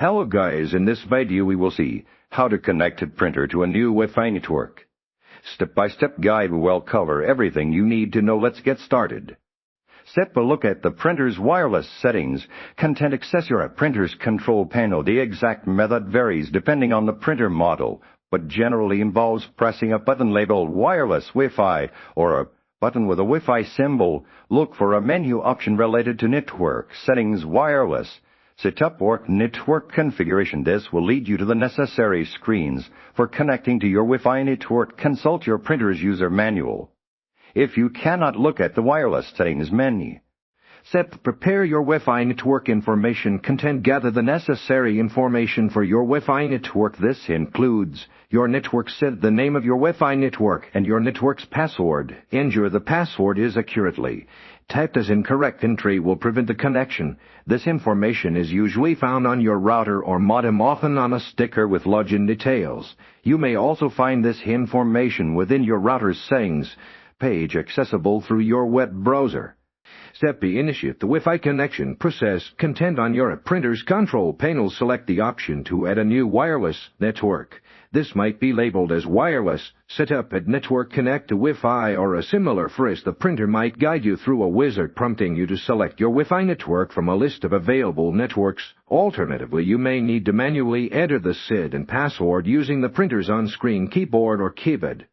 Hello guys, in this video we will see how to connect a printer to a new Wi-Fi network. Step-by-step guide will cover everything you need to know. Let's get started. Step a look at the printer's wireless settings. Content accessor a printer's control panel. The exact method varies depending on the printer model, but generally involves pressing a button labeled Wireless Wi-Fi or a button with a Wi-Fi symbol. Look for a menu option related to Network Settings Wireless. Setup or network configuration. This will lead you to the necessary screens for connecting to your Wi-Fi network. Consult your printer's user manual if you cannot look at the wireless settings menu. Step prepare your Wi-Fi network information. Content gather the necessary information for your Wi-Fi network. This includes your network SID, the name of your Wi-Fi network, and your network's password. Ensure the password is accurately typed, as incorrect entry will prevent the connection. This information is usually found on your router or modem, often on a sticker with login details. You may also find this information within your router's settings page, accessible through your web browser. Step B. Initiate the Wi-Fi connection process. Content on your printer's control panel. Select the option to add a new wireless network. This might be labeled as wireless. Set up at network connect to Wi-Fi or a similar phrase. The printer might guide you through a wizard prompting you to select your Wi-Fi network from a list of available networks. Alternatively, you may need to manually enter the SID and password using the printer's on-screen keyboard or keypad.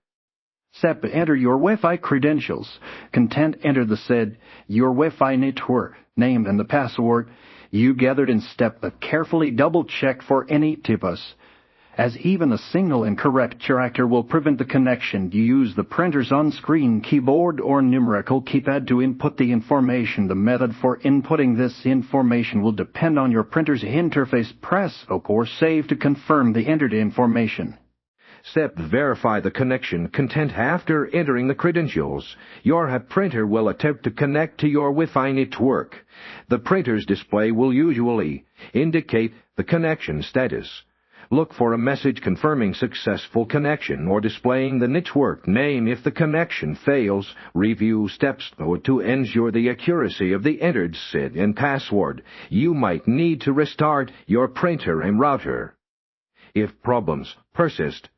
Step enter your Wi-Fi credentials. Content enter the SID, your Wi-Fi network name, and the password you gathered in step, but carefully double-check for any typos, as even a single incorrect character will prevent the connection. You use the printer's on-screen keyboard or numerical keypad to input the information. The method for inputting this information will depend on your printer's interface. Press OK or save to confirm the entered information. Step verify the connection. Content after entering the credentials. Your printer will attempt to connect to your Wi-Fi network. The printer's display will usually indicate the connection status. Look for a message confirming successful connection or displaying the network name. If the connection fails, review steps to ensure the accuracy of the entered SID and password. You might need to restart your printer and router. If problems persist,